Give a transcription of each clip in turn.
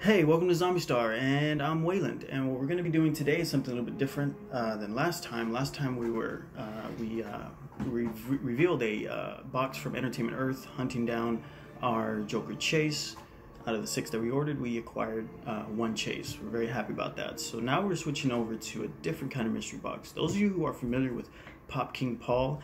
Hey, welcome to Zombie Star, and I'm Wayland. And what we're going to be doing today is something a little bit different than last time. Last time we revealed a box from Entertainment Earth, hunting down our Joker Chase. Out of the 6 that we ordered, we acquired 1 Chase. We're very happy about that. So now we're switching over to a different kind of mystery box. Those of you who are familiar with Pop King Paul,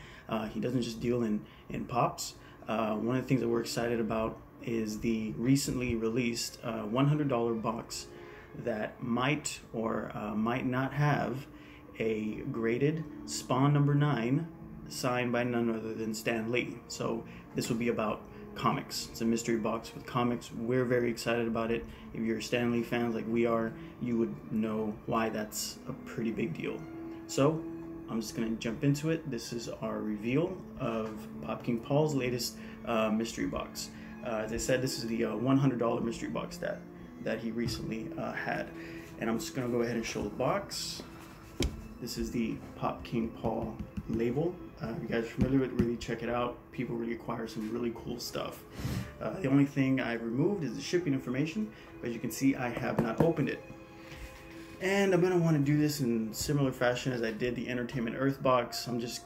he doesn't just deal in pops. One of the things that we're excited about is the recently released $100 box that might or might not have a graded Spawn number 9 signed by none other than Stan Lee. So this will be about comics. It's a mystery box with comics. We're very excited about it. If you're Stan Lee fans like we are, you would know why that's a pretty big deal. So I'm just going to jump into it. This is our reveal of Pop King Paul's latest mystery box. As I said, this is the $100 mystery box that he recently had. And I'm just going to go ahead and show the box. This is the Pop King Paul label. If you guys are familiar with it, really check it out. People really acquire some really cool stuff. The only thing I've removed is the shipping information. But as you can see, I have not opened it. And I'm going to want to do this in similar fashion as I did the Entertainment Earth box. I'm just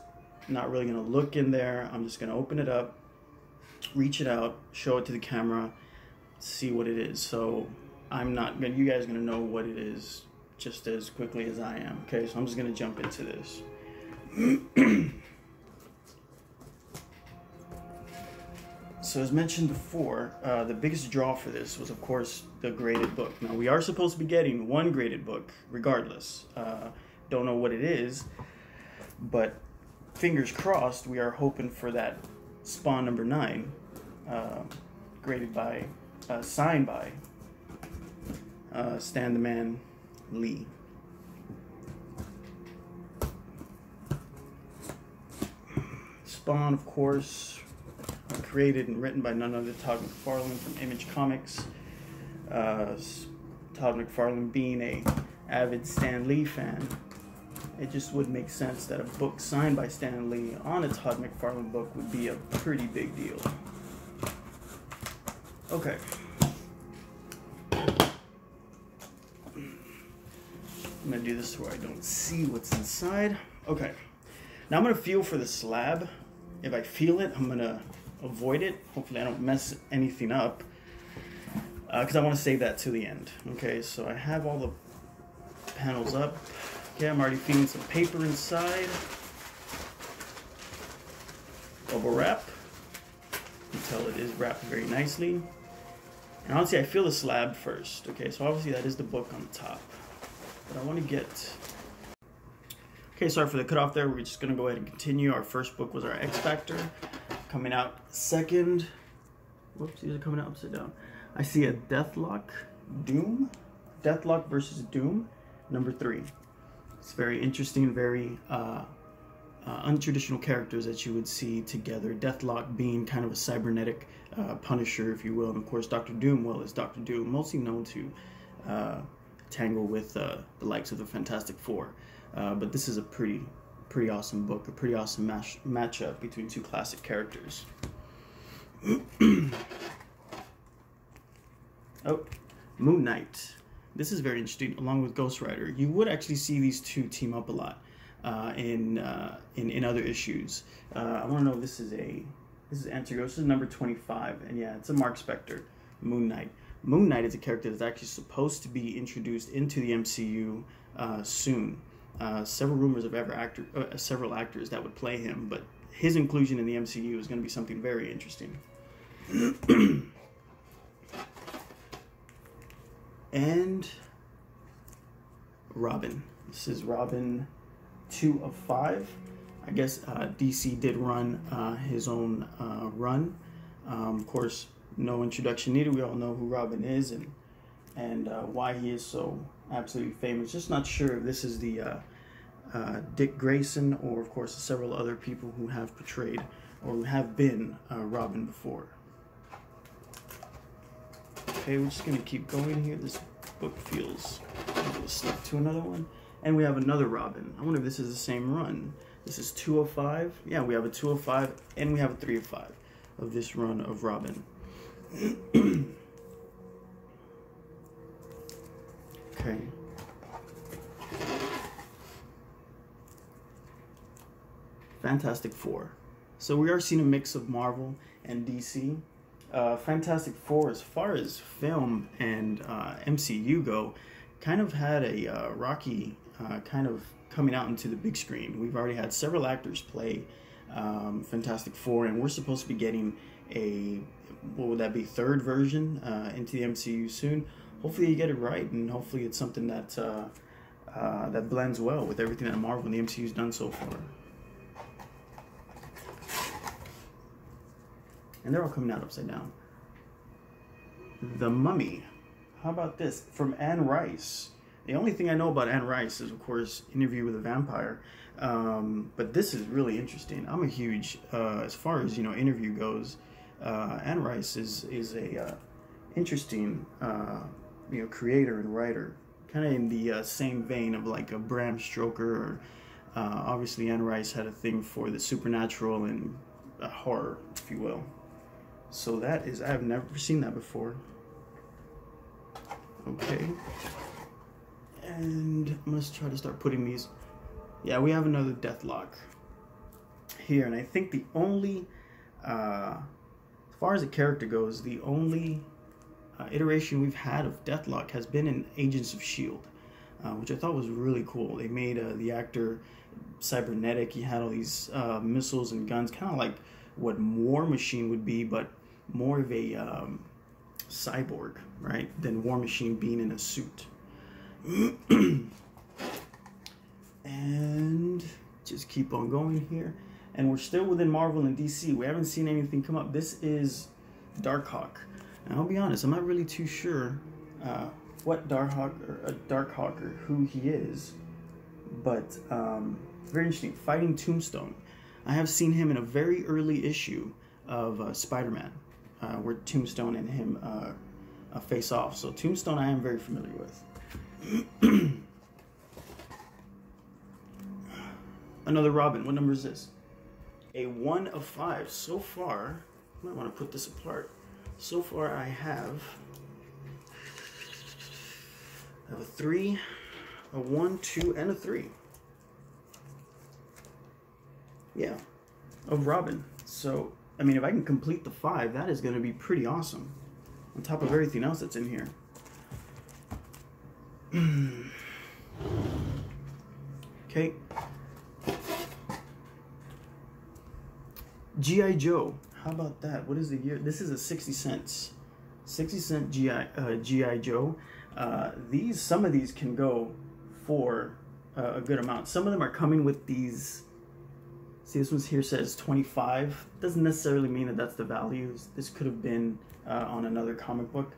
not really going to look in there. I'm just going to open it up, reach it out, show it to the camera, see what it is. So I'm not gonna, you guys are gonna know what it is just as quickly as I am. Okay, so I'm just gonna jump into this. So as mentioned before, the biggest draw for this was of course the graded book. Now we are supposed to be getting 1 graded book regardless. Don't know what it is, but fingers crossed, we are hoping for that Spawn number 9, graded by, signed by Stan the Man Lee. Spawn, of course, created and written by none other than Todd McFarlane from Image Comics. Todd McFarlane being a avid Stan Lee fan, it just would make sense that a book signed by Stan Lee on a Todd McFarlane book would be a pretty big deal. Okay. I'm gonna do this where I don't see what's inside. Okay. Now I'm gonna feel for the slab. If I feel it, I'm gonna avoid it. Hopefully I don't mess anything up. Because I want to save that to the end. Okay, so I have all the panels up. Okay, I'm already feeling some paper inside. Bubble wrap. You can tell it is wrapped very nicely. And honestly, I feel the slab first. Okay, so obviously that is the book on the top. But I want to get... Okay, sorry for the cutoff there. We're just going to go ahead and continue. Our first book was our X Factor. Coming out second. Whoops, these are coming out upside down. I see a Deathlock Doom. Deathlock versus Doom, number 3. It's very interesting, very untraditional characters that you would see together. Deathlock being kind of a cybernetic Punisher, if you will. And of course, Dr. Doom, well, is Dr. Doom, mostly known to tangle with the likes of the Fantastic Four. But this is a pretty awesome book, a pretty awesome matchup between 2 classic characters. Oh, Moon Knight. This is very interesting, along with Ghost Rider. You would actually see these 2 team up a lot in other issues. I want to know if this is Angelica. This is number 25, and yeah, it's a Mark Spector, Moon Knight. Moon Knight is a character that's actually supposed to be introduced into the MCU soon. Several rumors of several actors that would play him, but his inclusion in the MCU is going to be something very interesting. And Robin. This is Robin 2 of 5. I guess DC did run his own run. Of course, no introduction needed. We all know who Robin is and why he is so absolutely famous. Just not sure if this is the Dick Grayson or, of course, several other people who have portrayed or who have been Robin before. Okay, we're just going to keep going here. This book feels a little stuck to another one. And we have another Robin. I wonder if this is the same run. This is 2 of 5. Yeah, we have a 2 of 5 and we have a 3 of 5 of this run of Robin. Okay. Fantastic Four. So we are seeing a mix of Marvel and DC. Fantastic Four, as far as film and MCU go, kind of had a rocky kind of coming out into the big screen. We've already had several actors play Fantastic Four, and we're supposed to be getting a, what would that be, third version into the MCU soon. Hopefully you get it right, and hopefully it's something that that blends well with everything that Marvel and the MCU's done so far. And they're all coming out upside down. The Mummy. How about this? From Anne Rice. The only thing I know about Anne Rice is, of course, Interview with a Vampire. But this is really interesting. I'm a huge, as far as, Interview goes, Anne Rice is a interesting, creator and writer. Kind of in the same vein of like a Bram Stoker. Or, obviously, Anne Rice had a thing for the supernatural and horror, if you will. So that is, I've never seen that before. Okay. And let's try to start putting these. Yeah, we have another Deathlock here. And I think the only, as far as a character goes, the only iteration we've had of Deathlock has been in Agents of S.H.I.E.L.D., which I thought was really cool. They made the actor cybernetic. He had all these missiles and guns, kind of like what War Machine would be, but more of a cyborg, right, than War Machine being in a suit. And just keep on going here. And we're still within Marvel and DC. We haven't seen anything come up. This is Darkhawk. And I'll be honest, I'm not really too sure what Darkhawk or who he is. But very interesting. Fighting Tombstone. I have seen him in a very early issue of Spider-Man, where Tombstone and him face off. So Tombstone I am very familiar with. Another Robin. What number is this? A 1 of 5. So far, I might want to put this apart. So far I have a 3, a 1, 2, and a 3. Yeah, of Robin. So, I mean, if I can complete the 5, that is going to be pretty awesome. On top of everything else that's in here. Okay. G.I. Joe. How about that? What is the year? This is a 60 cents. 60 cent G.I. Joe. Some of these can go for a good amount. Some of them are coming with these. See, this one here says 25. Doesn't necessarily mean that that's the value. This could have been on another comic book.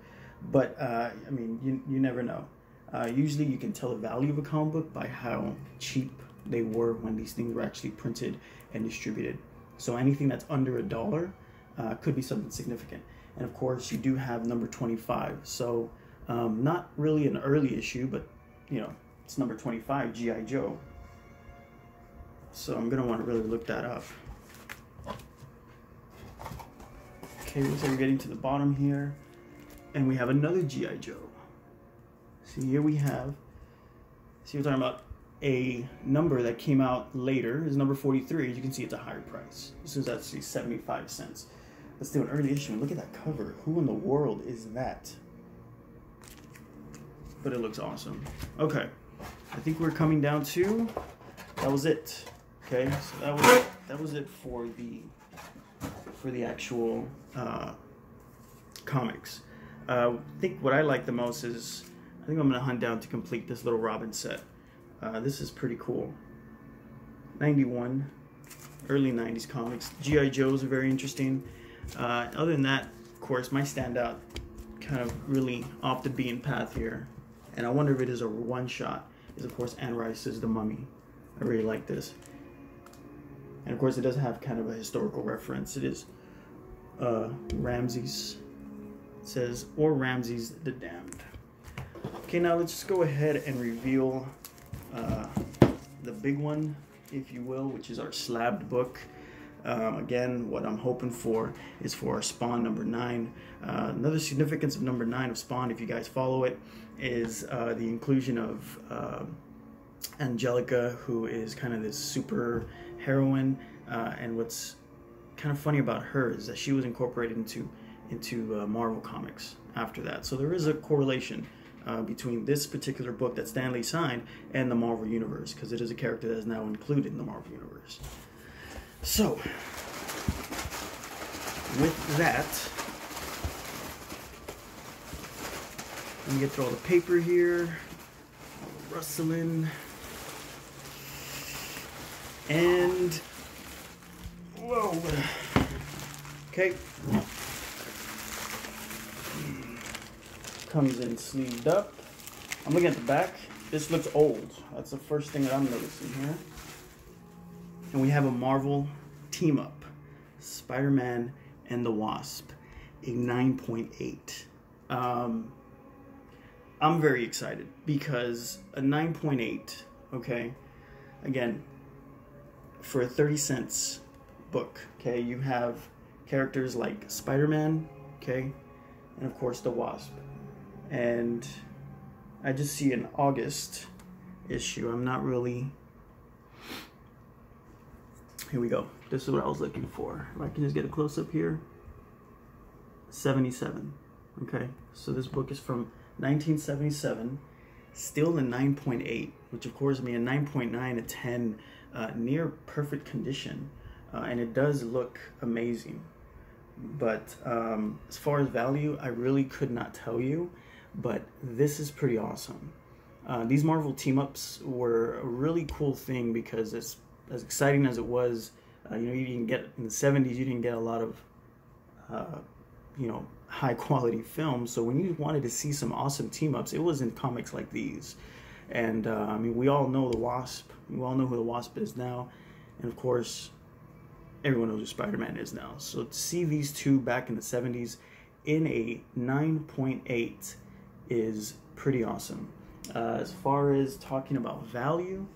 But, I mean, you never know. Usually you can tell the value of a comic book by how cheap they were when these things were actually printed and distributed. So anything that's under $1 could be something significant. And of course, you do have number 25. So not really an early issue, but, it's number 25, G.I. Joe. So I'm going to want to really look that up. Okay, looks like we're getting to the bottom here. And we have another G.I. Joe. See, here we have, we're talking about a number that came out later. Is number 43. As you can see, it's a higher price. This is actually 75 cents. Let's do an early issue. And look at that cover. Who in the world is that? But it looks awesome. Okay, I think we're coming down to, that was it. Okay, so that was it for the actual comics. I think what I like the most is, I think I'm gonna hunt down to complete this little Robin set. This is pretty cool. 91, early 90s comics. G.I. Joes are very interesting. Other than that, of course, my standout kind of really off the beaten path here, and I wonder if it is a one-shot, is of course Anne Rice's The Mummy. I really like this. And of course it does have kind of a historical reference. It is Ramses. It says, or Ramses the Damned. Okay, now let's just go ahead and reveal the big one, if you will, which is our slabbed book. Again, what I'm hoping for is for our Spawn number 9. Another significance of number 9 of Spawn, if you guys follow it, is the inclusion of Angelica, who is kind of this super heroine, and what's kind of funny about her is that she was incorporated into Marvel Comics after that. So there is a correlation between this particular book that Stan Lee signed and the Marvel Universe, because it is a character that is now included in the Marvel Universe. So, with that, let me get through all the paper here, all the rustling, and whoa, okay. Comes in sleeved up. I'm looking at the back. This looks old. That's the first thing that I'm noticing here. And we have a Marvel team up, Spider-Man and the Wasp, a 9.8. I'm very excited because a 9.8, okay, again, for a 30 cents book, okay, you have characters like Spider-Man, okay, and of course the Wasp. And I just see an August issue. I'm not really... Here we go. This is what I was looking for. If I can just get a close-up here. 77. Okay, so this book is from 1977. Still a 9.8, which of course means a 9.9, a 10, near perfect condition. And it does look amazing. But as far as value, I really could not tell you. But this is pretty awesome. These Marvel team-ups were a really cool thing because it's as exciting as it was. You know, you didn't get in the 70s. You didn't get a lot of, you know, high-quality films. So when you wanted to see some awesome team-ups, it was in comics like these. And I mean, we all know the Wasp. We all know who the Wasp is now, and of course, everyone knows who Spider-Man is now. So to see these two back in the 70s in a 9.8 is pretty awesome. As far as talking about value,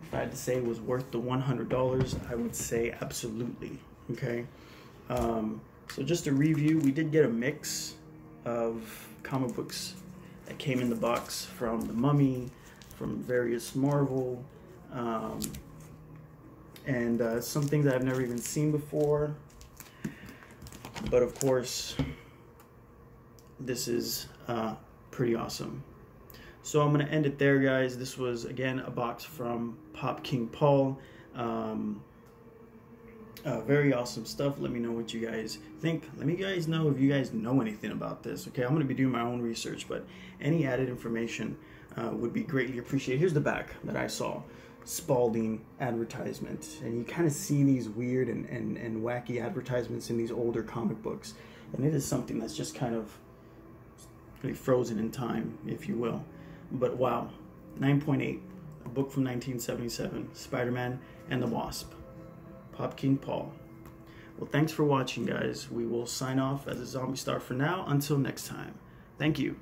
if I had to say it was worth the $100, I would say absolutely. Okay. So just a review, we did get a mix of comic books that came in the box from The Mummy, from various Marvel, and some things I've never even seen before. But of course, this is pretty awesome. So I'm going to end it there, guys. This was, again, a box from Pop King Paul. Very awesome stuff. Let me know what you guys think. Let me guys know if you guys know anything about this. Okay, I'm going to be doing my own research, but any added information would be greatly appreciated. Here's the back that I saw. Spalding advertisement. And you kind of see these weird and wacky advertisements in these older comic books. And it is something that's just kind of really frozen in time, if you will. But wow, 9.8, a book from 1977, Spider-Man and the Wasp. Pop King Paul. Well, thanks for watching, guys. We will sign off as a zombie star for now. Until next time. Thank you.